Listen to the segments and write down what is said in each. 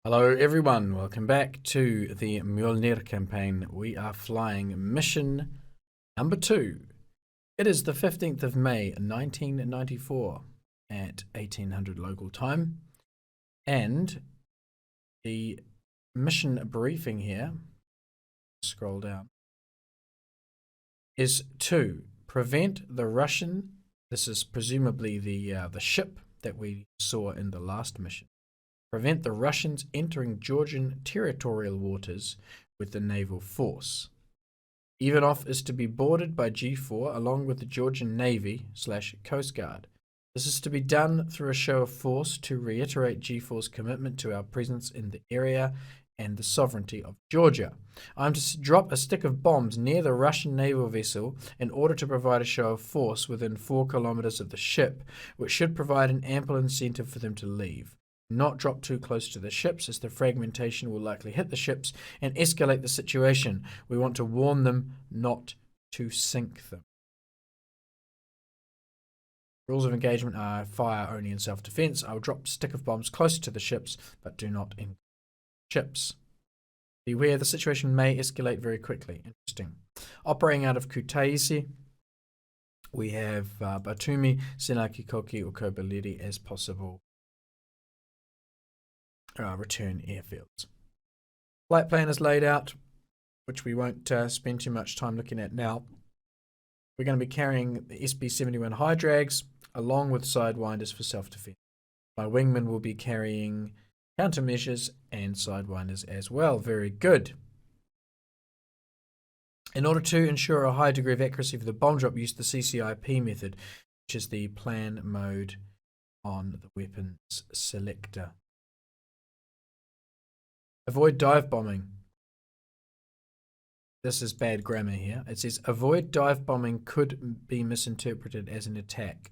Hello everyone, welcome back to the Mjolnir campaign. We are flying mission number 2. It is the 15th of May 1994 at 1800 local time, and the mission briefing here, scroll down, is to prevent the Russian, this is presumably the ship that we saw in the last mission, prevent the Russians entering Georgian territorial waters with the naval force. Ivanov is to be boarded by G4 along with the Georgian Navy/Coast Guard. This is to be done through a show of force to reiterate G4's commitment to our presence in the area and the sovereignty of Georgia. I'm to drop a stick of bombs near the Russian naval vessel in order to provide a show of force within 4 kilometers of the ship, which should provide an ample incentive for them to leave. Not drop too close to the ships, as the fragmentation will likely hit the ships and escalate the situation. We want to warn them not to sink them. Rules of engagement are fire only in self-defense. I will drop a stick of bombs close to the ships, but do not in ships. Beware, the situation may escalate very quickly. Interesting. Operating out of Kutaisi, we have Batumi, Senaki Koki, or Kobaleri as possible return airfields. Flight plan is laid out, which we won't spend too much time looking at now. We're going to be carrying the SB-71 high drags along with sidewinders for self-defense. My wingman will be carrying countermeasures and sidewinders as well. Very good. In order to ensure a high degree of accuracy for the bomb drop, use the CCIP method, which is the plan mode on the weapons selector. Avoid dive bombing. This is bad grammar here. It says avoid dive bombing could be misinterpreted as an attack.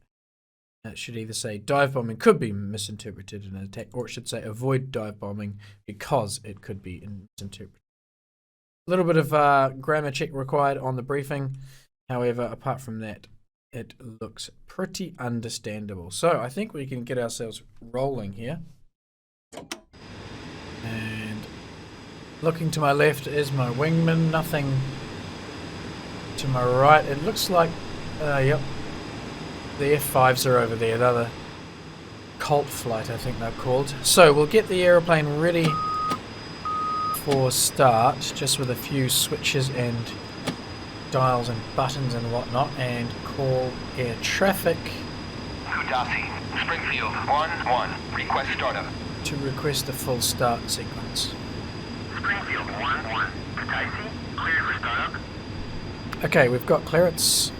It should either say dive bombing could be misinterpreted as an attack, or it should say avoid dive bombing because it could be misinterpreted. A little bit of grammar check required on the briefing. However, apart from that, it looks pretty understandable. So I think we can get ourselves rolling here. And looking to my left is my wingman, nothing to my right. It looks like, yep, the F5s are over there. They're the Colt flight, I think they're called. So we'll get the aeroplane ready for start, just with a few switches and dials and buttons and whatnot, and call air traffic. Kutaisi, Springfield, 1-1, request startup. To request a full start sequence. Springfield 1-1. Kutaisi, cleared for startup. Okay, we've got clearance.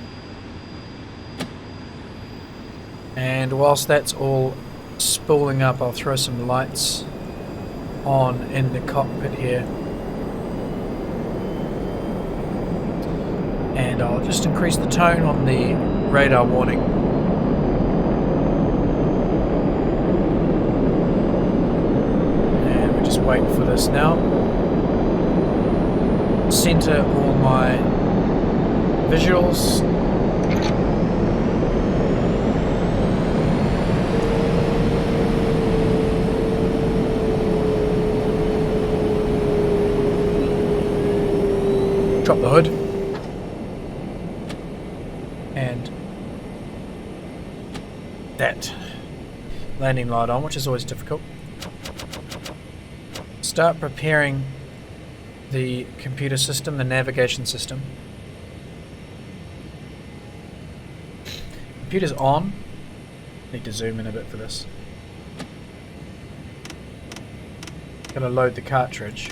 And whilst that's all spooling up, I'll throw some lights on in the cockpit here. And I'll just increase the tone on the radar warning. And we're just waiting for this now. Center all my visuals. Drop the hood. And that landing light on, which is always difficult. Start preparing the computer system, the navigation system. Computer's on. Need to zoom in a bit for this. Gonna load the cartridge.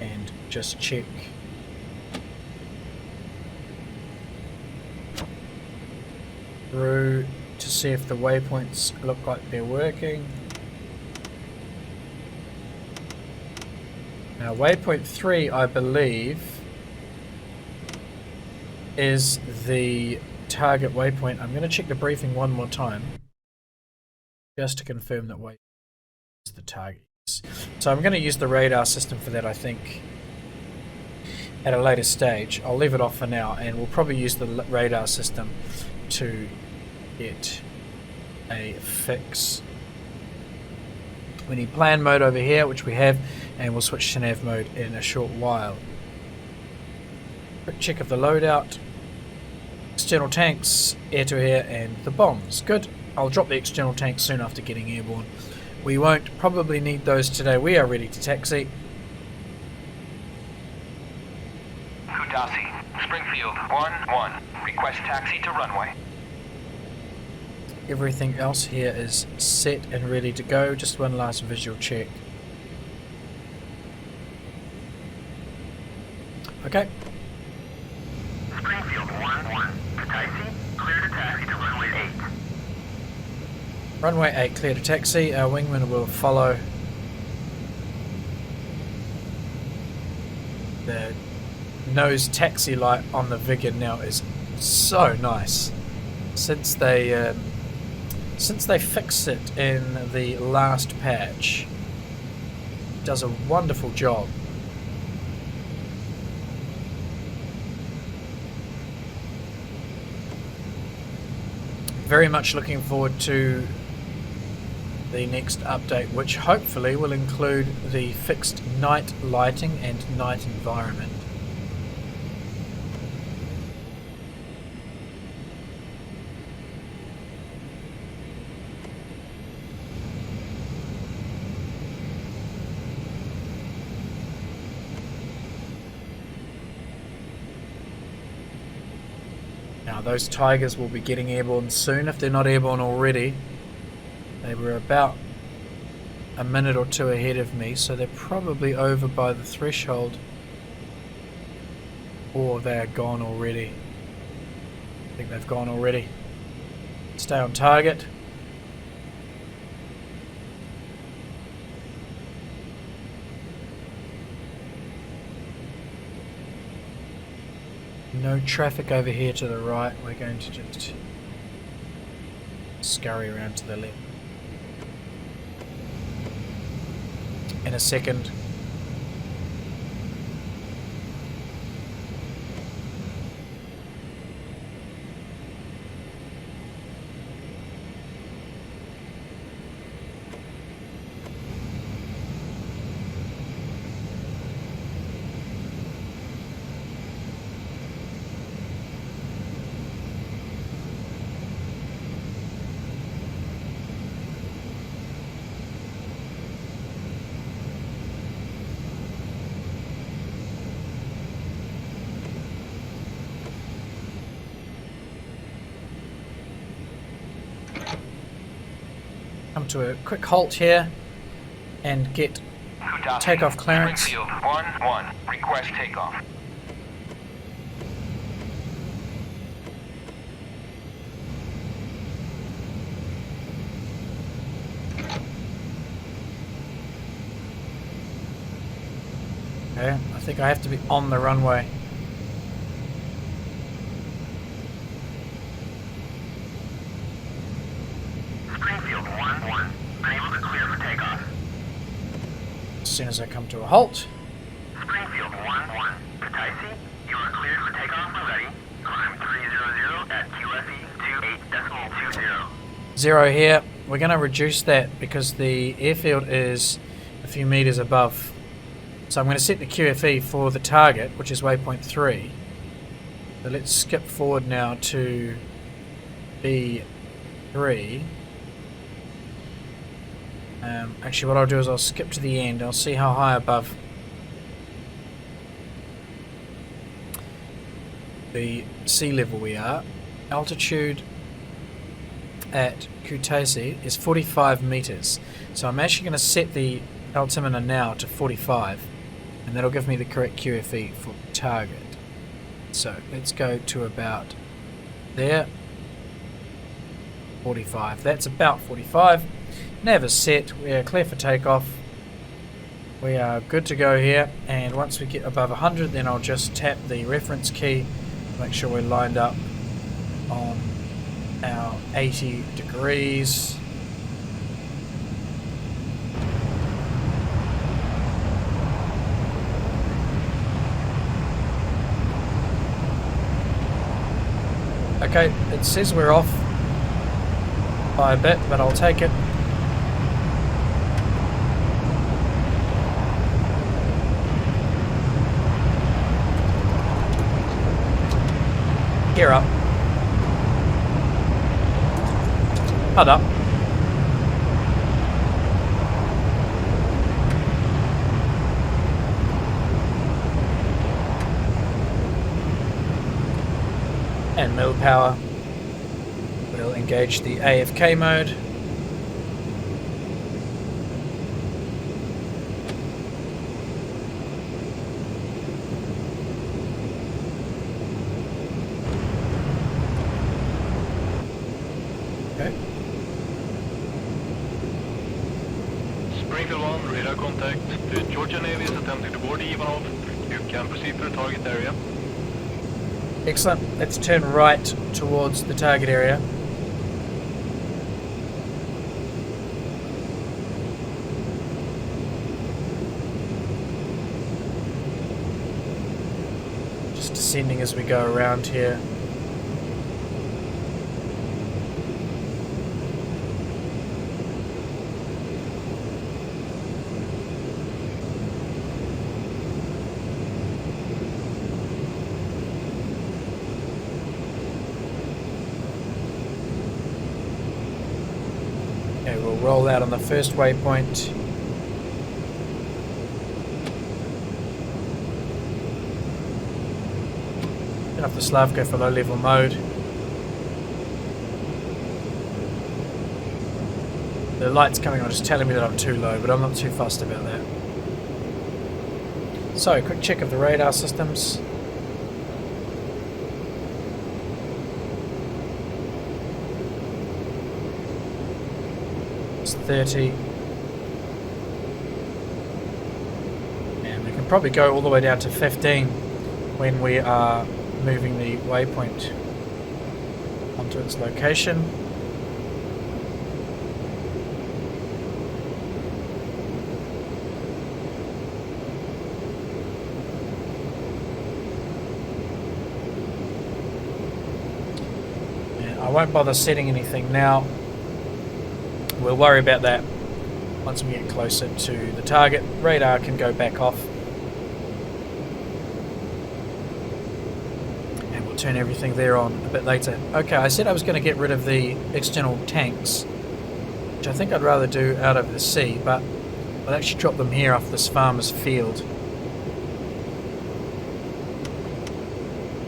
And just check through to see if the waypoints look like they're working. Now waypoint 3, I believe, is the target waypoint. I'm going to check the briefing one more time just to confirm that waypoint is the target. So I'm going to use the radar system for that, I think, at a later stage. I'll leave it off for now, and we'll probably use the radar system to get a fix. We need plan mode over here, which we have, and we'll switch to nav mode in a short while. Quick check of the loadout. External tanks, air to air, and the bombs. Good. I'll drop the external tanks soon after getting airborne. We won't probably need those today. We are ready to taxi. Kutasi, Springfield 1-1. Request taxi to runway. Everything else here is set and ready to go. Just one last visual check. Okay. Springfield 1-1. Kutaisi, clear to taxi to runway 8. Runway 8 clear to taxi. Our wingman will follow. The nose taxi light on the Viggen now is so nice. Since they fixed it in the last patch, it does a wonderful job. Very much looking forward to the next update, which hopefully will include the fixed night lighting and night environment. Now those Tigers will be getting airborne soon if they're not airborne already. They were about a minute or two ahead of me, so they're probably over by the threshold, or they are gone already. I think they've gone already. Stay on target. No traffic over here to the right. We're going to just scurry around to the left. In a second. Come to a quick halt here and get Kutasi, takeoff clearance. Springfield 1-1. Request takeoff. Okay, I think I have to be on the runway. Springfield 1-1. Unable to clear for takeoff. As soon as I come to a halt. Springfield 1-1. Kutaisi, you are cleared for takeoff when ready. Climb 300 at QFE 28.20. 0 here. We're going to reduce that because the airfield is a few meters above. So I'm going to set the QFE for the target, which is waypoint 3. So let's skip forward now to B3. Actually, what I'll do is I'll skip to the end. I'll see how high above the sea level we are. Altitude at Kutaisi is 45 meters. So I'm actually going to set the altimeter now to 45, and that'll give me the correct QFE for the target. So let's go to about there. 45. That's about 45. Nav is set. We are clear for takeoff. We are good to go here, and once we get above 100, then I'll just tap the reference key, make sure we're lined up on our 80 degrees. Okay, it says we're off. by a bit, but I'll take it. Gear up. HUD up. And middle power. We'll engage the AFK mode. Okay. Springfield 1, radar contact. The Georgia Navy is attempting to board Ivanov. You can proceed for the target area. Excellent. Let's turn right towards the target area. Just descending as we go around here. Okay, we'll roll out on the first waypoint. Turn off the Slav, go for low level mode. The light's coming on, just telling me that I'm too low, but I'm not too fussed about that. So, quick check of the radar systems. It's 30. And we can probably go all the way down to 15 when we are moving the waypoint onto its location. And I won't bother setting anything now. We'll worry about that once we get closer to the target. Radar can go back off. And we'll turn everything there on a bit later. Okay, I said I was going to get rid of the external tanks, which I think I'd rather do out over the sea, but I'll actually drop them here off this farmer's field.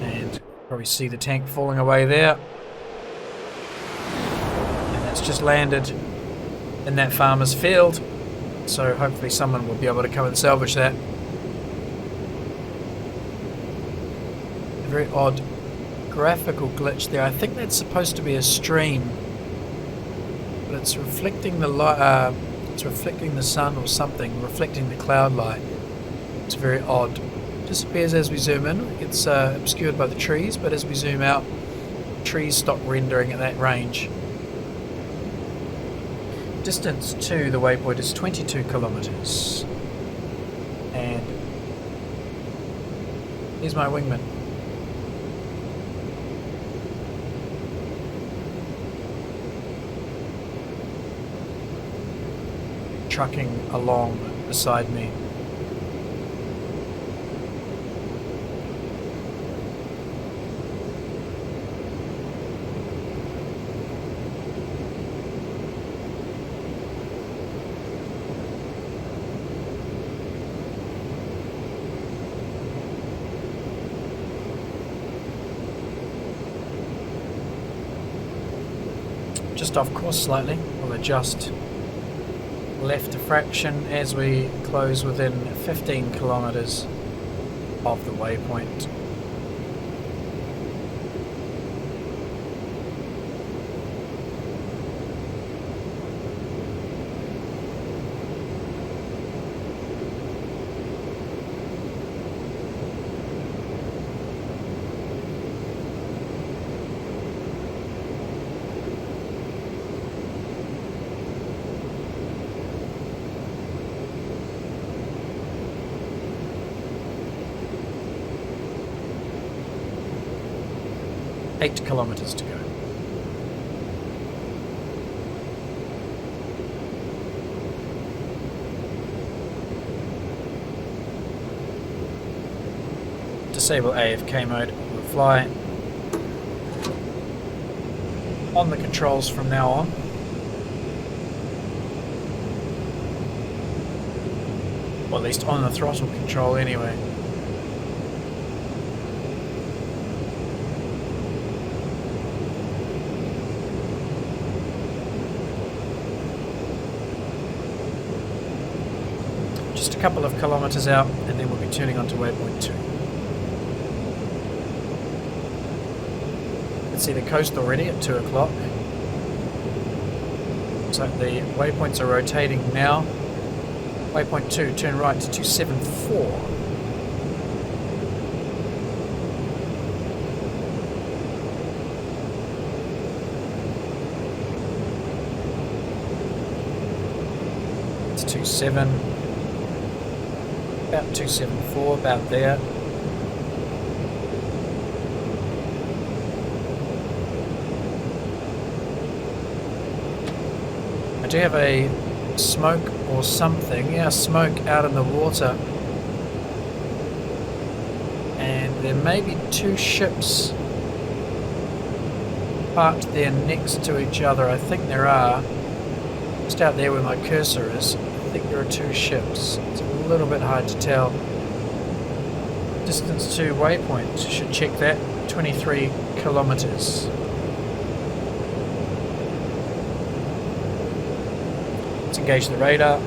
And probably see the tank falling away there. And that's just landed in that farmer's field, so hopefully someone will be able to come and salvage that. A very odd graphical glitch there. I think that's supposed to be a stream, but it's reflecting the light. It's reflecting the sun or something, reflecting the cloud light. It's very odd. Disappears as we zoom in. It's obscured by the trees, but as we zoom out, trees stop rendering at that range. Distance to the waypoint is 22 kilometers. And here's my wingman. Trucking along beside me. Just off course slightly. We'll adjust left a fraction as we close within 15 kilometers of the waypoint. Eight kilometers to go. disable AFK mode. We'll fly on the controls from now on. Or at least on the throttle control anyway. Just a couple of kilometers out, and then we'll be turning onto waypoint 2. Let's see the coast already at 2 o'clock. Looks like the waypoints are rotating now. Waypoint 2, turn right to 274. It's 27. About 274, about there. I do have a smoke or something. Yeah, smoke out in the water. And there may be 2 ships parked there next to each other. I think there are. Just out there where my cursor is. I think there are 2 ships. It's a little bit hard to tell. Distance to waypoint, should check that. 23 kilometers. Let's engage the radar.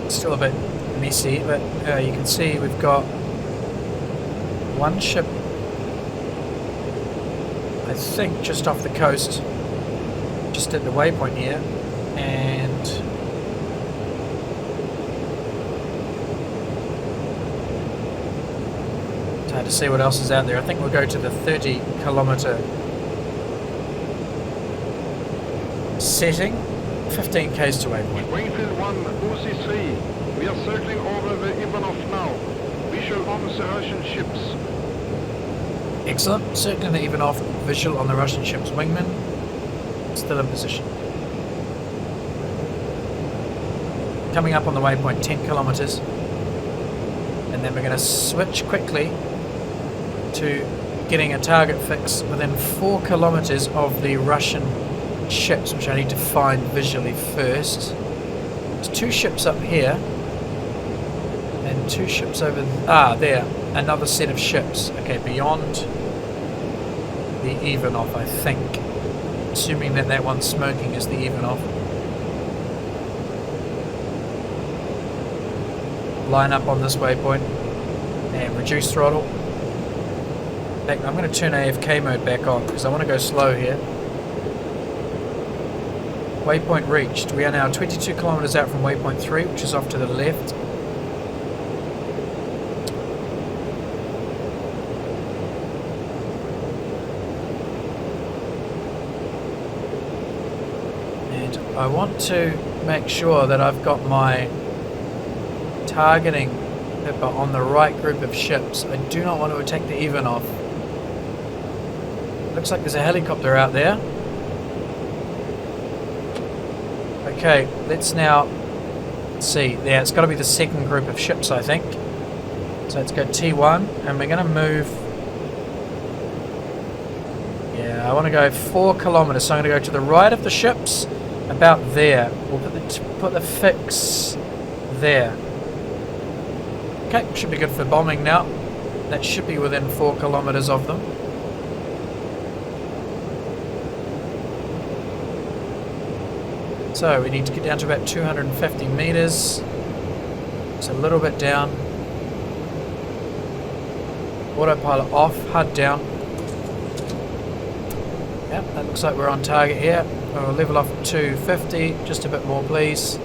It's still a bit messy, but you can see we've got 1 ship, I think, just off the coast, just at the waypoint here, and it's hard to see what else is out there. I think we'll go to the 30 kilometer setting. 15 k's to waypoint. Springfield 1, OC3. We are circling over the Ivanov now. Visual on the Russian ships. Excellent. Circling the Ivanov, visual on the Russian ship's wingman. Still in position. Coming up on the waypoint, 10 kilometers. And then we're going to switch quickly to getting a target fix within 4 kilometers of the Russian ships, which I need to find visually first. There's 2 ships up here and 2 ships over there, another set of ships. Okay, beyond the Ivanov, I think, assuming that that one smoking is the Ivanov. Line up on this waypoint and reduce throttle. In fact, I'm going to turn AFK mode back on because I want to go slow here. Waypoint reached. We are now 22 kilometers out from waypoint 3, which is off to the left. And I want to make sure that I've got my targeting pipper on the right group of ships. I do not want to attack the Ivanov. Looks like there's a helicopter out there. Okay, let's now see. Yeah, it's got to be the second group of ships, I think. So let's go T1, and we're going to move. Yeah, I want to go 4 kilometers, so I'm going to go to the right of the ships, about there. We'll put the fix there. Okay, should be good for bombing now. That should be within 4 kilometers of them. So we need to get down to about 250 meters. It's a little bit down. Autopilot off, HUD down. Yep, that looks like we're on target here. We'll level off at 250, just a bit more please.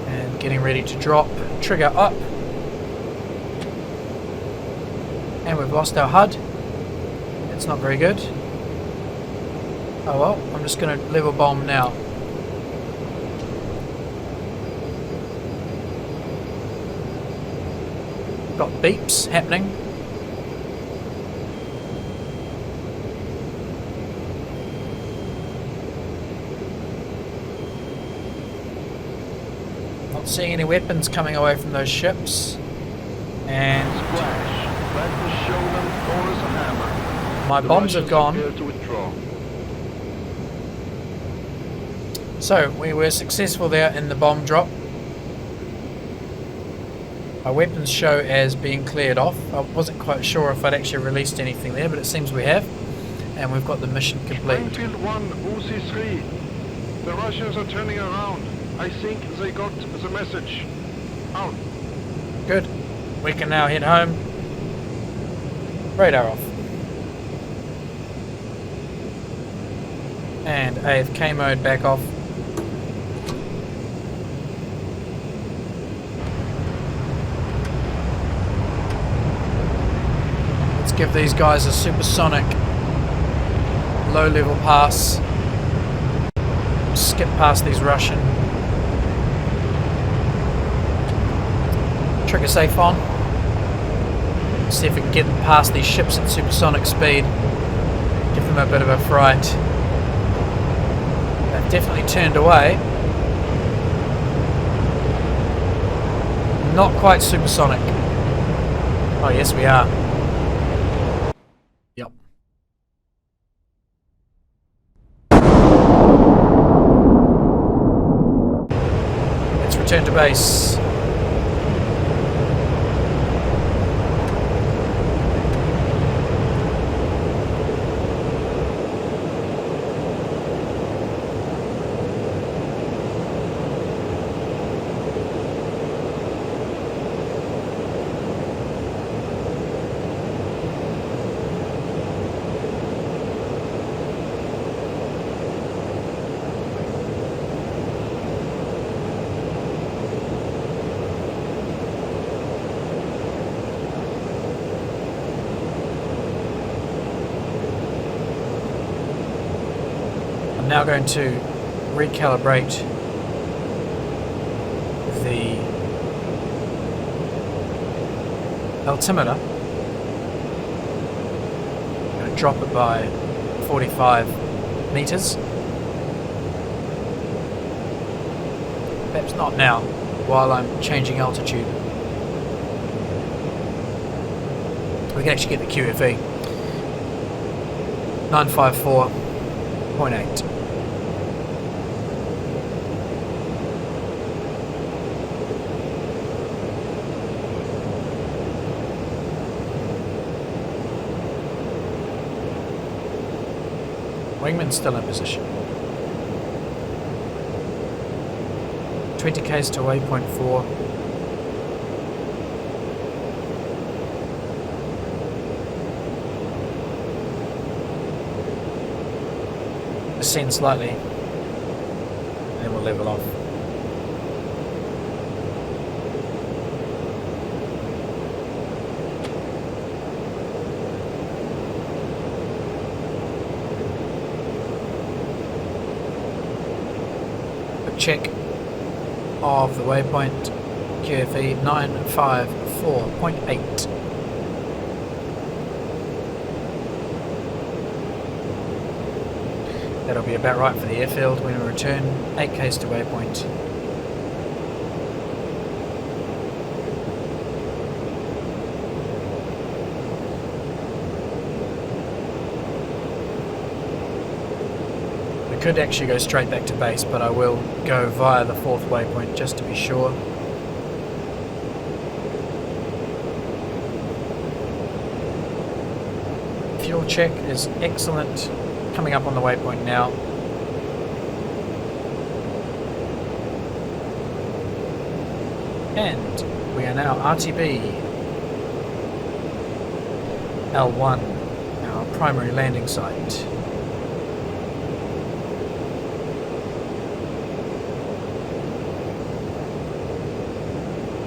And getting ready to drop, trigger up. And we've lost our HUD. It's not very good. Oh well, I'm just going to level bomb now. Got beeps happening. seeing any weapons coming away from those ships. And Splash. That will show them Thor's hammer. my The bombs have Russians gone. appear to withdraw. So we were successful there in the bomb drop. Our weapons show as being cleared off. I wasn't quite sure if I'd actually released anything there, but it seems we have. And we've got the mission complete. Springfield 1, OC3. The Russians are turning around. I think they got the message. Out. Good. We can now head home. Radar off. And AFK mode back off. Let's give these guys a supersonic low level pass. Skip past these Russian. Trigger safe on. See if we can get past these ships at supersonic speed. Give them a bit of a fright. They've definitely turned away. Not quite supersonic. Oh yes we are. Yep. Let's return to base. I'm now going to recalibrate the altimeter. I'm going to drop it by 45 meters. Perhaps not now, while I'm changing altitude. We can actually get the QFE. 954.8. Wingman's still in position. 20 k's to waypoint 4. Ascend slightly, and then we'll level off. Check of the waypoint, QFE 954.8. That'll be about right for the airfield when we return. 8 k's to waypoint. We could actually go straight back to base, but I will go via the 4th waypoint just to be sure. Fuel check is excellent. Coming up on the waypoint now. And we are now RTB L1, our primary landing site.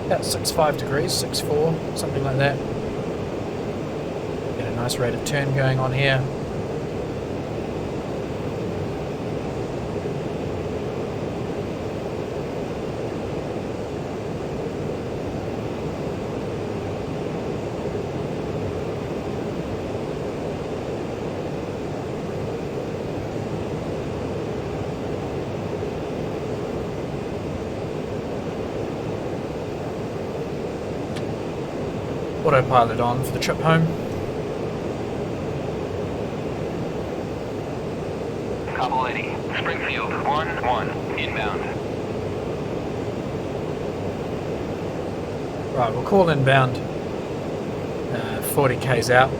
About 65 degrees, 64, something like that. Get a nice rate of turn going on here. Autopilot on for the trip home. Cobble 80. Springfield 1-1. Inbound. Right, we'll call inbound 40 k's out.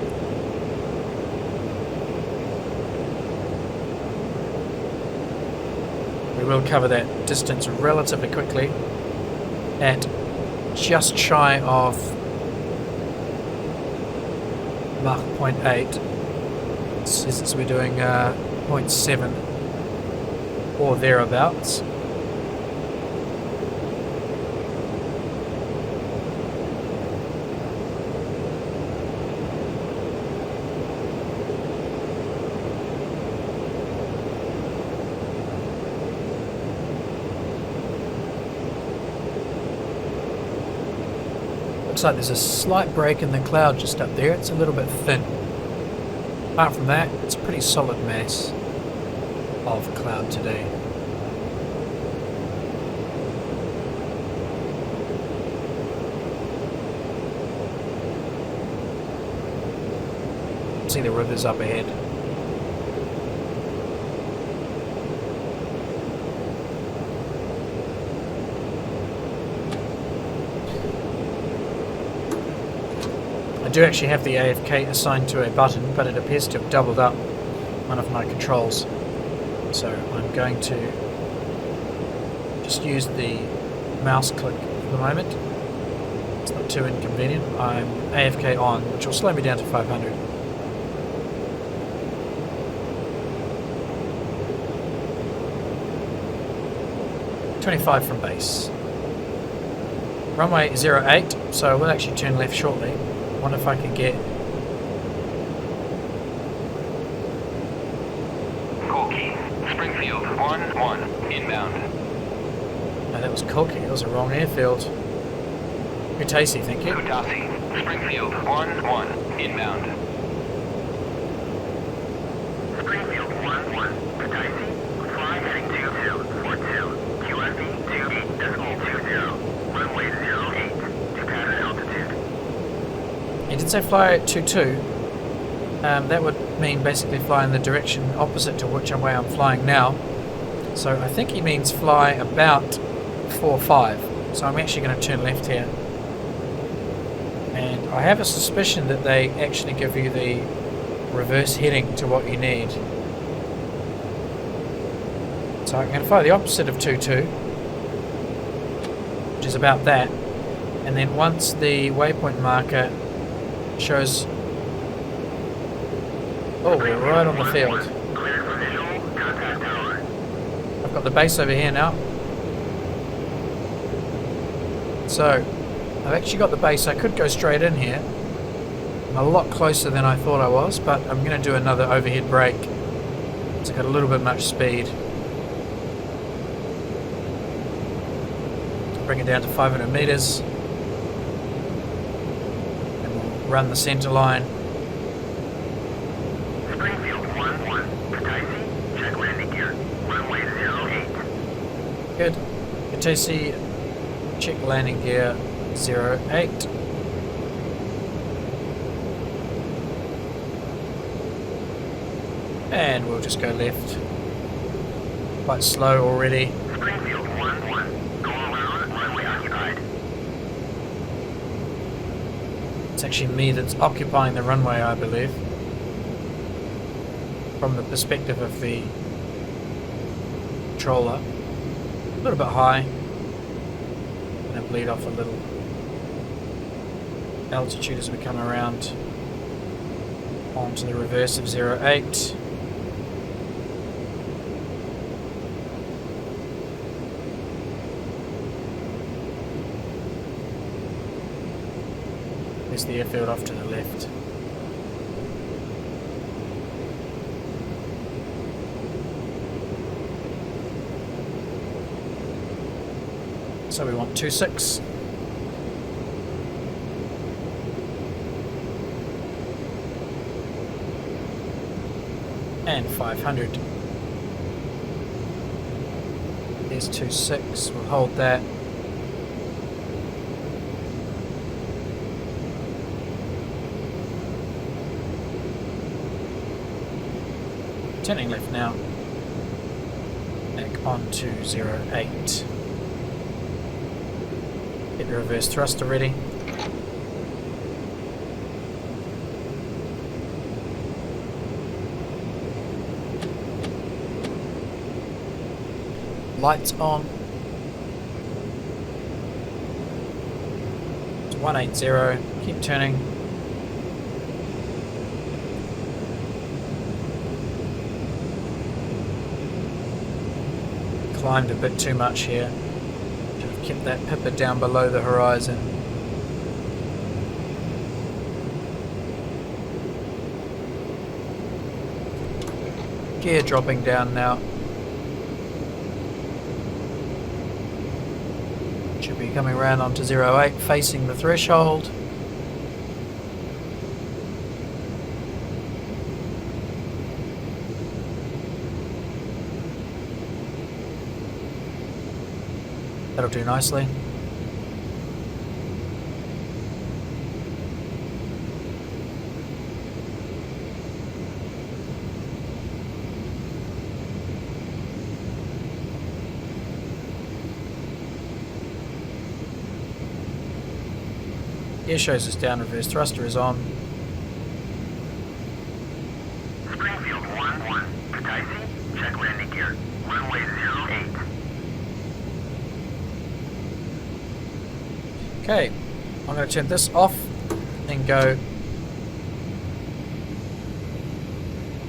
We will cover that distance relatively quickly at just shy of Mach 0.8. It says we're doing 0.7 or thereabouts. Looks like there's a slight break in the cloud just up there. It's a little bit thin. Apart from that, it's a pretty solid mass of cloud today. See the rivers up ahead. I do actually have the AFK assigned to a button, but it appears to have doubled up one of my controls. So I'm going to just use the mouse click for the moment. It's not too inconvenient. I'm AFK on, which will slow me down to 500. .25 from base. Runway 08, so we'll actually turn left shortly. Wonder if I can get... Corky. Springfield 1-1. Inbound. No, that was Corky. That was a wrong airfield. Kutaisi, thank you. Kutaisi. Springfield 1-1. Inbound. Springfield 1-1. Kutaisi. Fly heading 2242. QFE 28.20. Runway 08 to pattern altitude. He did say fly at 22. That would mean basically fly in the direction opposite to which way I'm flying now. So I think he means fly about 4-5. So I'm actually going to turn left here. And I have a suspicion that they actually give you the reverse heading to what you need. So I'm going to fly the opposite of 22, which is about that. And then once the waypoint marker shows... Oh, we're right on the field. Cleared for visual. Contact tower. I've got the base over here now. So, I've actually got the base. I could go straight in here. I'm a lot closer than I thought I was, but I'm going to do another overhead brake. It's got a little bit much speed. Bring it down to 500 meters. And we'll run the center line. Springfield 1-1. Kutaisi. Check landing gear. Runway 08. Good. Kutaisi, check landing gear 08. And we'll just go left. Quite slow already. Springfield 1-1. Go around. Runway occupied. It's actually me that's occupying the runway, I believe. From the perspective of the controller. A little bit high. Gonna bleed off a little altitude as we come around onto the reverse of 08. There's the airfield off to the left. So we want 26. And 500. There's 26. We'll hold that. Turning left now. Back onto 08. Get the reverse thruster ready. Lights on. 180. Keep turning. Climbed a bit too much here. Should have kept that pipper down below the horizon. Gear dropping down now. Should be coming around onto 08, facing the threshold. That'll do nicely. Gear shows us down, reverse thruster is on. Springfield 1-1. Kataisi, check landing gear. Runway 08. Okay, I'm going to turn this off and go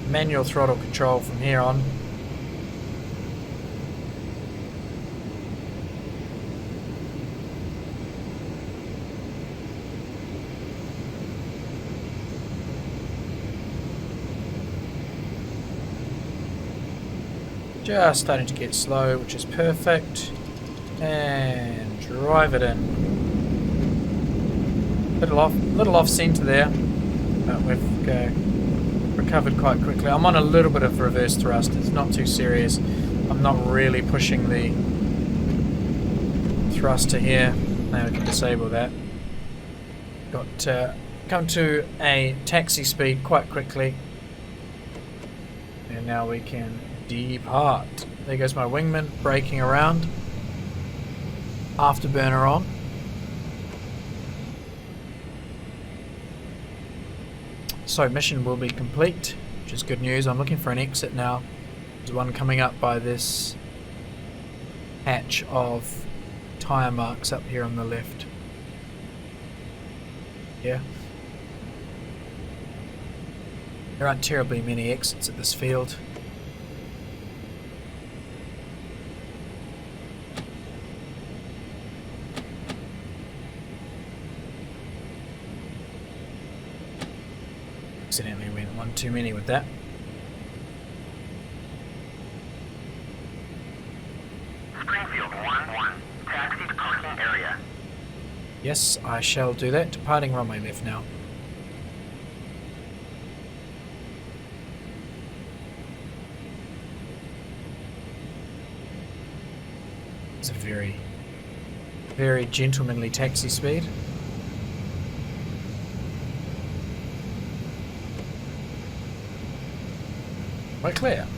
manual throttle control from here on. Just starting to get slow, which is perfect. And drive it in. Little off center there, but we've recovered quite quickly. I'm on a little bit of reverse thrust. It's not too serious. I'm not really pushing the thruster here. Now we can disable that. Got come to a taxi speed quite quickly, and now we can depart. There goes my wingman braking around. Afterburner on. So mission will be complete, which is good news. I'm looking for an exit now. There's one coming up by this patch of tyre marks up here on the left. Yeah. There aren't terribly many exits at this field. Accidentally went one too many with that. Springfield 1-1. Taxi to parking area. Yes, I shall do that. Departing runway left now. It's a very, very gentlemanly taxi speed. We're clear.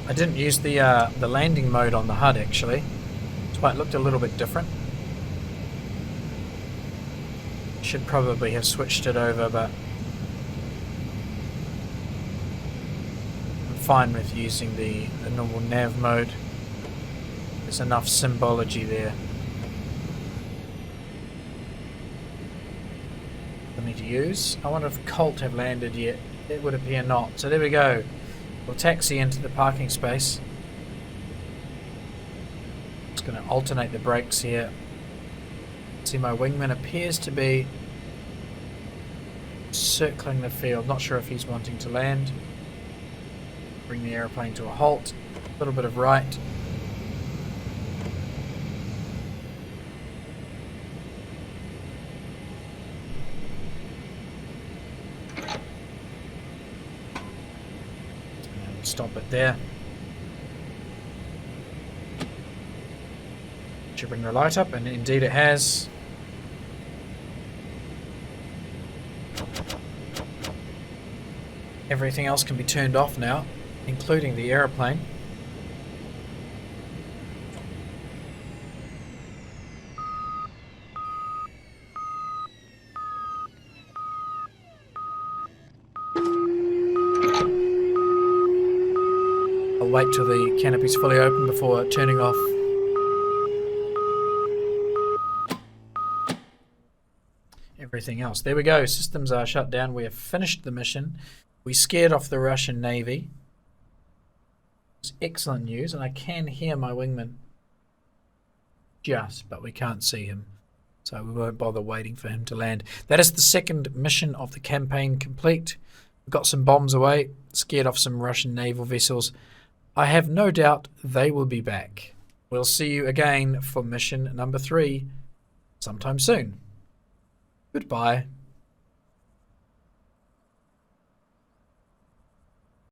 I didn't use the landing mode on the HUD actually. That's why it looked a little bit different. Should probably have switched it over, but I'm fine with using the normal nav mode. There's enough symbology there for me to use. I wonder if Colt have landed yet. It would appear not. So there we go. We'll taxi into the parking space. Just going to alternate the brakes here. See, my wingman appears to be circling the field. Not sure if he's wanting to land. Bring the aeroplane to a halt. A little bit of right. And stop it there. Should bring the light up, and indeed it has. Everything else can be turned off now, including the aeroplane. I'll wait till the canopy's fully open before turning off everything else. There we go. Systems are shut down. We have finished the mission. We scared off the Russian Navy. It's excellent news, and I can hear my wingman but we can't see him. So we won't bother waiting for him to land. That is the second mission of the campaign complete. We got some bombs away, scared off some Russian naval vessels. I have no doubt they will be back. We'll see you again for mission number 3 sometime soon. Goodbye.